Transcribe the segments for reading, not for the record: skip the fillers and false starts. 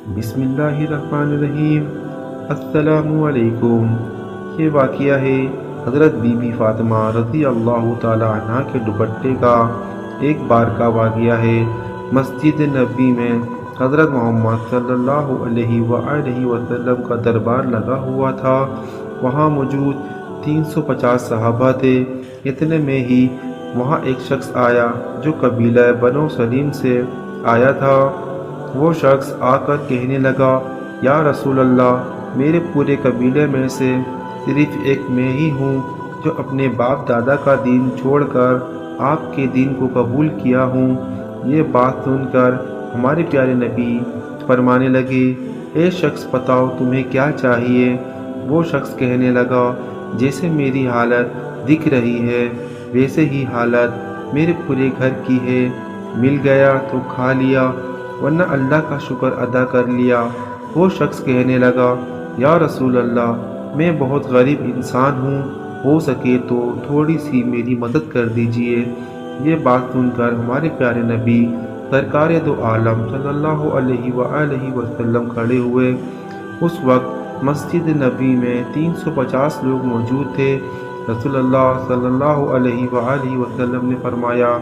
بسم اللہ الرحمن الرحیم۔ السلام علیکم۔ یہ واقعہ ہے حضرت بی بی فاطمہ رضی اللہ تعالی عنہ کے دوپٹے کا۔ ایک بار کا واقعہ ہے، مسجد نبی میں حضرت محمد صلی اللہ علیہ وآلہ وسلم کا دربار لگا ہوا تھا۔ وہاں موجود 350 صحابہ تھے۔ اتنے میں ہی وہاں ایک شخص آیا جو قبیلہ بنو سلیم سے آیا تھا۔ وہ شخص آ کر کہنے لگا، یا رسول اللہ، میرے پورے قبیلے میں سے صرف ایک میں ہی ہوں جو اپنے باپ دادا کا دین چھوڑ کر آپ کے دین کو قبول کیا ہوں۔ یہ بات سن کر ہمارے پیارے نبی فرمانے لگے، اے شخص بتاؤ تمہیں کیا چاہیے؟ وہ شخص کہنے لگا، جیسے میری حالت دکھ رہی ہے ویسے ہی حالت میرے پورے گھر کی ہے، مل گیا تو کھا لیا ورنہ اللہ کا شکر ادا کر لیا۔ وہ شخص کہنے لگا، یا رسول اللہ، میں بہت غریب انسان ہوں، ہو سکے تو تھوڑی سی میری مدد کر دیجئے۔ یہ بات سن کر ہمارے پیارے نبی سرکار دو عالم صلی اللہ علیہ وآلہ وسلم کھڑے ہوئے۔ اس وقت مسجد نبی میں 350 لوگ موجود تھے۔ رسول اللہ صلی اللہ علیہ وآلہ وسلم نے فرمایا،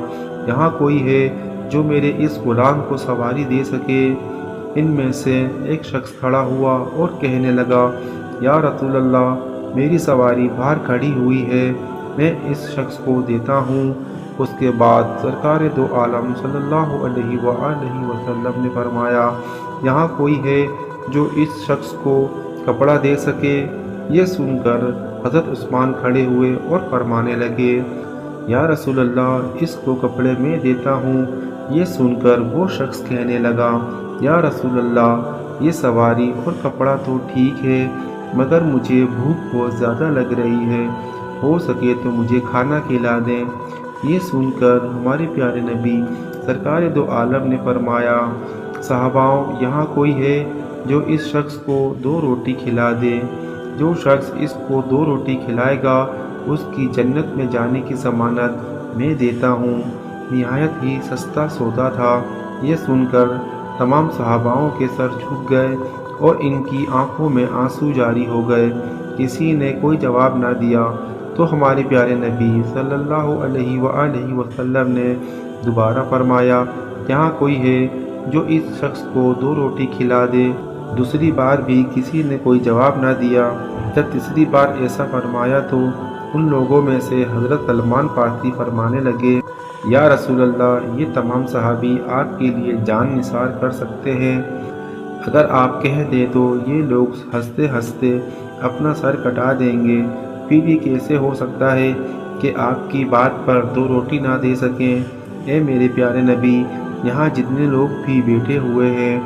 یہاں کوئی ہے جو میرے اس غلام کو سواری دے سکے؟ ان میں سے ایک شخص کھڑا ہوا اور کہنے لگا، یا رسول اللہ، میری سواری باہر کھڑی ہوئی ہے، میں اس شخص کو دیتا ہوں۔ اس کے بعد سرکار دو عالم صلی اللہ علیہ وآلہ وسلم نے فرمایا، یہاں کوئی ہے جو اس شخص کو کپڑا دے سکے؟ یہ سن کر حضرت عثمان کھڑے ہوئے اور فرمانے لگے، یا رسول اللہ، اس کو کپڑے میں دیتا ہوں۔ یہ سن کر وہ شخص کہنے لگا، یا رسول اللہ، یہ سواری اور کپڑا تو ٹھیک ہے مگر مجھے بھوک بہت زیادہ لگ رہی ہے، ہو سکے تو مجھے کھانا کھلا دیں۔ یہ سن کر ہمارے پیارے نبی سرکار دو عالم نے فرمایا، صحاباؤ، یہاں کوئی ہے جو اس شخص کو 2 روٹی کھلا دے؟ جو شخص اس کو 2 روٹی کھلائے گا اس کی جنت میں جانے کی ضمانت میں دیتا ہوں۔ نہایت ہی سستا سودا تھا۔ یہ سن کر تمام صحاباؤں کے سر جھک گئے اور ان کی آنکھوں میں آنسو جاری ہو گئے۔ کسی نے کوئی جواب نہ دیا تو ہمارے پیارے نبی صلی اللہ علیہ وآلہ وسلم نے دوبارہ فرمایا، یہاں کوئی ہے جو اس شخص کو 2 روٹی کھلا دے؟ دوسری بار بھی کسی نے کوئی جواب نہ دیا۔ جب تیسری بار ایسا فرمایا تو ان لوگوں میں سے حضرت سلمان فارسی فرمانے لگے، یا رسول اللہ، یہ تمام صحابی آپ کے لیے جان نثار کر سکتے ہیں۔ اگر آپ کہہ دیں تو یہ لوگ ہنستے ہنستے اپنا سر کٹا دیں گے۔ پھر بھی کیسے ہو سکتا ہے کہ آپ کی بات پر 2 روٹی نہ دے سکیں؟ اے میرے پیارے نبی، یہاں جتنے لوگ بھی بیٹھے ہوئے ہیں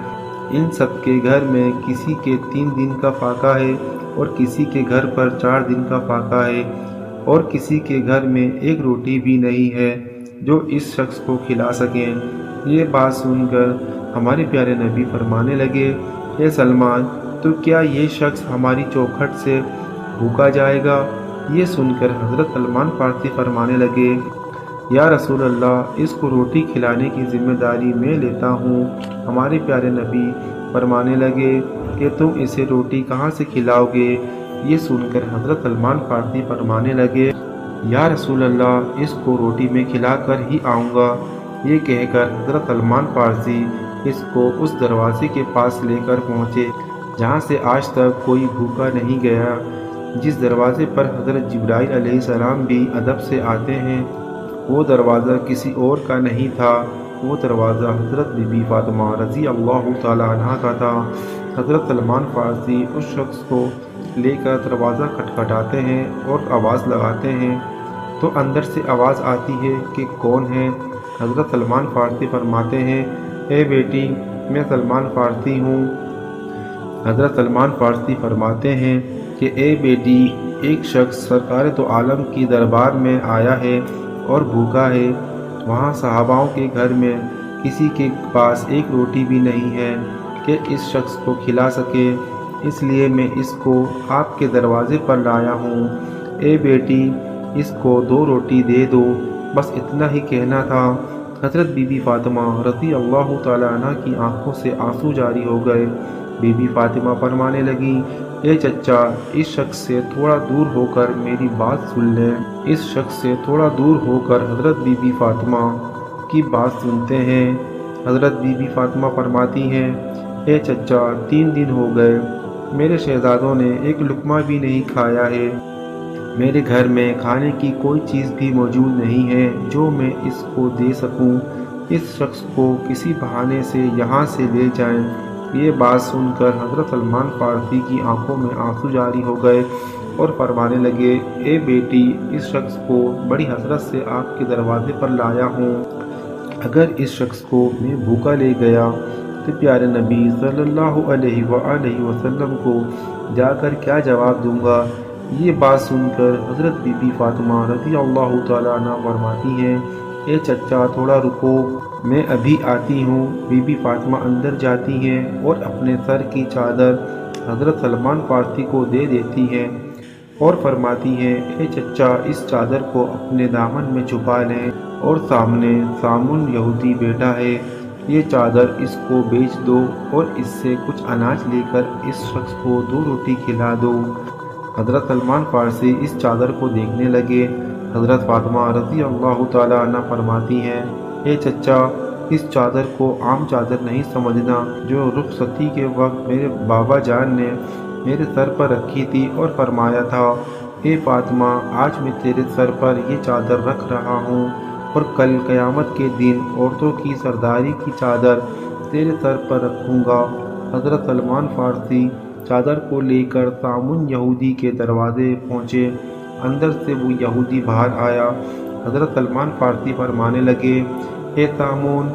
ان سب کے گھر میں کسی کے 3 دن کا فاقہ ہے اور کسی کے گھر پر 4 دن کا فاقہ ہے اور کسی کے گھر میں 1 روٹی بھی نہیں ہے جو اس شخص کو کھلا سکیں۔ یہ بات سن کر ہمارے پیارے نبی فرمانے لگے، اے سلمان، تو کیا یہ شخص ہماری چوکھٹ سے بھوکا جائے گا؟ یہ سن کر حضرت سلمان فارسی فرمانے لگے، یا رسول اللہ، اس کو روٹی کھلانے کی ذمہ داری میں لیتا ہوں۔ ہمارے پیارے نبی فرمانے لگے کہ تم اسے روٹی کہاں سے کھلاؤ گے؟ یہ سن کر حضرت سلمان فارسی فرمانے لگے، یا رسول اللہ، اس کو روٹی میں کھلا کر ہی آؤں گا۔ یہ کہہ کر حضرت سلمان فارسی اس کو اس دروازے کے پاس لے کر پہنچے جہاں سے آج تک کوئی بھوکا نہیں گیا۔ جس دروازے پر حضرت جبرائیل علیہ السلام بھی ادب سے آتے ہیں، وہ دروازہ کسی اور کا نہیں تھا، وہ دروازہ حضرت بی بی فاطمہ رضی اللہ تعالی عنہ کا تھا۔ حضرت سلمان فارسی اس شخص کو لے کر دروازہ کھٹکھٹاتے ہیں اور آواز لگاتے ہیں تو اندر سے آواز آتی ہے کہ کون ہے؟ حضرت سلمان فارسی فرماتے ہیں، اے بیٹی، میں سلمان فارسی ہوں۔ حضرت سلمان فارسی فرماتے ہیں کہ اے بیٹی، ایک شخص سرکار دو عالم کی دربار میں آیا ہے اور بھوکا ہے۔ وہاں صحاباؤں کے گھر میں کسی کے پاس 1 روٹی بھی نہیں ہے کہ اس شخص کو کھلا سکے، اس لیے میں اس کو آپ کے دروازے پر لایا ہوں۔ اے بیٹی، اس کو 2 روٹی دے دو۔ بس اتنا ہی کہنا تھا حضرت بی بی فاطمہ رضی اللہ تعالیٰ عنہ کی آنکھوں سے آنسو جاری ہو گئے۔ بی بی فاطمہ فرمانے لگیں، اے چچا، اس شخص سے تھوڑا دور ہو کر میری بات سن لیں۔ اس شخص سے تھوڑا دور ہو کر حضرت بی بی فاطمہ کی بات سنتے ہیں۔ حضرت بی بی فاطمہ فرماتی ہیں، اے چچا، 3 دن ہو گئے، میرے شہزادوں نے ایک لقمہ بھی نہیں کھایا ہے۔ میرے گھر میں کھانے کی کوئی چیز بھی موجود نہیں ہے جو میں اس کو دے سکوں۔ اس شخص کو کسی بہانے سے یہاں سے لے جائیں۔ یہ بات سن کر حضرت سلمان فارسی کی آنکھوں میں آنسو جاری ہو گئے اور فرمانے لگے، اے بیٹی، اس شخص کو بڑی حسرت سے آپ کے دروازے پر لایا ہوں۔ اگر اس شخص کو میں بھوکا لے گیا تو پیارے نبی صلی اللہ علیہ وآلہ وسلم کو جا کر کیا جواب دوں گا؟ یہ بات سن کر حضرت بی بی فاطمہ رضی اللہ تعالیٰ عنہ فرماتی ہیں، اے چچا، تھوڑا رکو، میں ابھی آتی ہوں۔ بی بی فاطمہ اندر جاتی ہیں اور اپنے سر کی چادر حضرت سلمان فارسی کو دے دیتی ہیں اور فرماتی ہیں، اے چچا، اس چادر کو اپنے دامن میں چھپا لیں اور سامنے سامون یہودی بیٹھا ہے، یہ چادر اس کو بیچ دو اور اس سے کچھ اناج لے کر اس شخص کو 2 روٹی کھلا دو۔ حضرت سلمان فارسی اس چادر کو دیکھنے لگے۔ حضرت فاطمہ رضی اللہ تعالیٰ عنہ فرماتی ہیں، اے چچا، اس چادر کو عام چادر نہیں سمجھنا جو رخصتی کے وقت میرے بابا جان نے میرے سر پر رکھی تھی اور فرمایا تھا، اے فاطمہ، آج میں تیرے سر پر یہ چادر رکھ رہا ہوں اور کل قیامت کے دن عورتوں کی سرداری کی چادر تیرے سر پر رکھوں گا۔ حضرت سلمان فارسی چادر کو لے کر سامون یہودی کے دروازے پہنچے۔ اندر سے وہ یہودی باہر آیا۔ حضرت سلمان فارسی فرمانے لگے، اے سامون،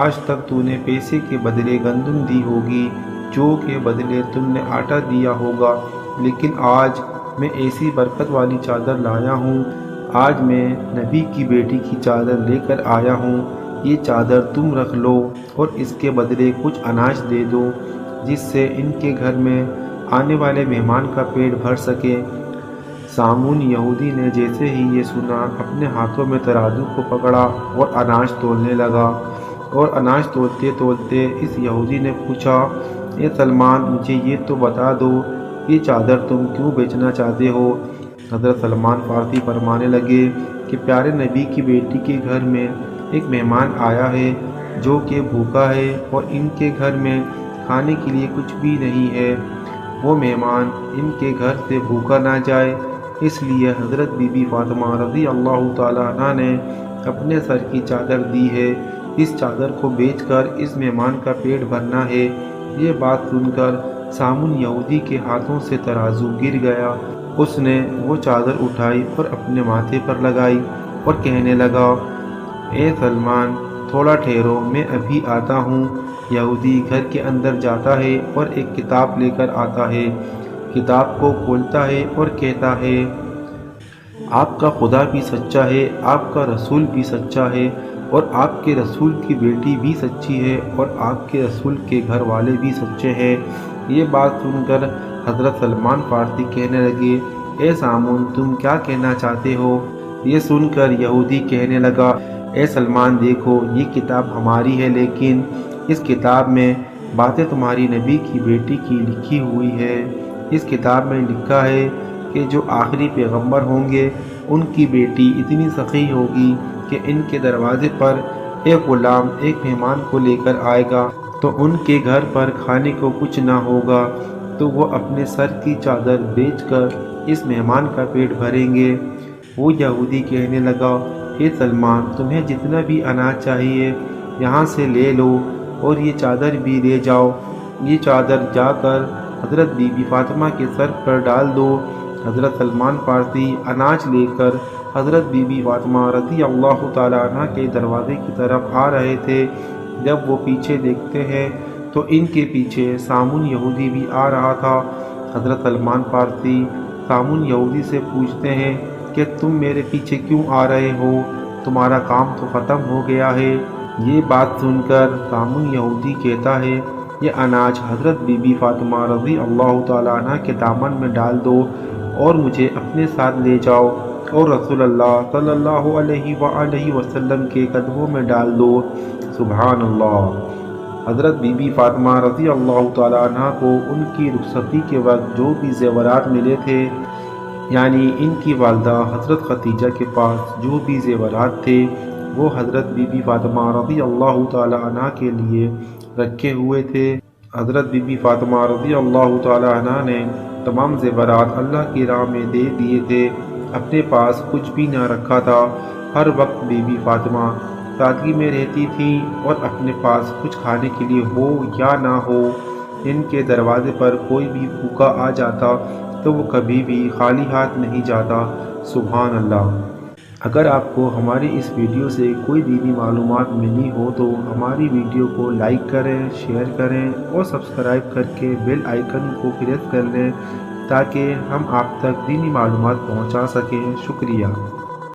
آج تک تو نے پیسے کے بدلے گندم دی ہوگی، جو کے بدلے تم نے آٹا دیا ہوگا، لیکن آج میں ایسی برکت والی چادر لایا ہوں۔ آج میں نبی کی بیٹی کی چادر لے کر آیا ہوں۔ یہ چادر تم رکھ لو اور اس کے بدلے کچھ اناج دے دو، جس سے ان کے گھر میں آنے والے مہمان کا پیٹ بھر سکے۔ سامون یہودی نے جیسے ہی یہ سنا، اپنے ہاتھوں میں ترازو کو پکڑا اور اناج تولنے لگا، اور اناج تولتے تولتے اس یہودی نے پوچھا، اے سلمان، مجھے یہ تو بتا دو، یہ چادر تم کیوں بیچنا چاہتے ہو؟ حضرت سلمان فارسی فرمانے لگے کہ پیارے نبی کی بیٹی کے گھر میں ایک مہمان آیا ہے جو کہ بھوکا ہے اور ان کے گھر میں کھانے کے لیے کچھ بھی نہیں ہے۔ وہ مہمان ان کے گھر سے بھوکا نہ جائے، اس لیے حضرت بی بی فاطمہ رضی اللہ تعالیٰ عنہ نے اپنے سر کی چادر دی ہے۔ اس چادر کو بیچ کر اس مہمان کا پیٹ بھرنا ہے۔ یہ بات سن کر سامون یہودی کے ہاتھوں سے ترازو گر گیا۔ اس نے وہ چادر اٹھائی اور اپنے ماتھے پر لگائی اور کہنے لگا، اے سلمان، تھوڑا ٹھہرو، میں ابھی آتا ہوں۔ یہودی گھر کے اندر جاتا ہے اور ایک کتاب لے کر آتا ہے۔ کتاب کو کھولتا ہے اور کہتا ہے، آپ کا خدا بھی سچا ہے، آپ کا رسول بھی سچا ہے، اور آپ کے رسول کی بیٹی بھی سچی ہے، اور آپ کے رسول کے گھر والے بھی سچے ہیں۔ یہ بات سن کر حضرت سلمان فارسی کہنے لگے، اے سامون، تم کیا کہنا چاہتے ہو؟ یہ سن کر یہودی کہنے لگا، اے سلمان، دیکھو، یہ کتاب ہماری ہے، لیکن اس کتاب میں باتیں تمہاری نبی کی بیٹی کی لکھی ہوئی ہے۔ اس کتاب میں لکھا ہے کہ جو آخری پیغمبر ہوں گے، ان کی بیٹی اتنی سخی ہوگی کہ ان کے دروازے پر ایک غلام ایک مہمان کو لے کر آئے گا تو ان کے گھر پر کھانے کو کچھ نہ ہوگا، تو وہ اپنے سر کی چادر بیچ کر اس مہمان کا پیٹ بھریں گے۔ وہ یہودی کہنے لگا، اے سلمان، تمہیں جتنا بھی اناج چاہیے یہاں سے لے لو اور یہ چادر بھی لے جاؤ۔ یہ چادر جا کر حضرت بی بی فاطمہ کے سر پر ڈال دو۔ حضرت سلمان فارسی اناج لے کر حضرت بی بی فاطمہ رضی اللہ تعالیٰ عنہ کے دروازے کی طرف آ رہے تھے۔ جب وہ پیچھے دیکھتے ہیں تو ان کے پیچھے سامون یہودی بھی آ رہا تھا۔ حضرت سلمان فارسی سامون یہودی سے پوچھتے ہیں کہ تم میرے پیچھے کیوں آ رہے ہو؟ تمہارا کام تو ختم ہو گیا ہے۔ یہ بات سن کر سامون یہودی کہتا ہے، یہ اناج حضرت بی بی فاطمہ رضی اللہ تعالیٰ عنہ کے دامن میں ڈال دو اور مجھے اپنے ساتھ لے جاؤ۔ اور رسول اللہ صلی اللہ علیہ وآلہ وسلم کے قدموں میں ڈال دو۔ سبحان اللہ۔ حضرت بی بی فاطمہ رضی اللہ تعالیٰ عنہ کو ان کی رخصتی کے وقت جو بھی زیورات ملے تھے، یعنی ان کی والدہ حضرت خدیجہ کے پاس جو بھی زیورات تھے وہ حضرت بی بی فاطمہ رضی اللہ تعالیٰ عنہ کے لیے رکھے ہوئے تھے۔ حضرت بی بی فاطمہ رضی اللہ تعالیٰ عنہ نے تمام زیورات اللہ کی راہ میں دے دیے تھے، اپنے پاس کچھ بھی نہ رکھا تھا۔ ہر وقت بی بی فاطمہ سادگی میں رہتی تھیں اور اپنے پاس کچھ کھانے کے لیے ہو یا نہ ہو، ان کے دروازے پر کوئی بھی بھوکا آ جاتا تو وہ کبھی بھی خالی ہاتھ نہیں جاتا۔ سبحان اللہ۔ اگر آپ کو ہماری اس ویڈیو سے کوئی دینی معلومات ملی ہو تو ہماری ویڈیو کو لائک کریں، شیئر کریں اور سبسکرائب کر کے بیل آئیکن کو پریس کر لیں تاکہ ہم آپ تک دینی معلومات پہنچا سکیں۔ شکریہ۔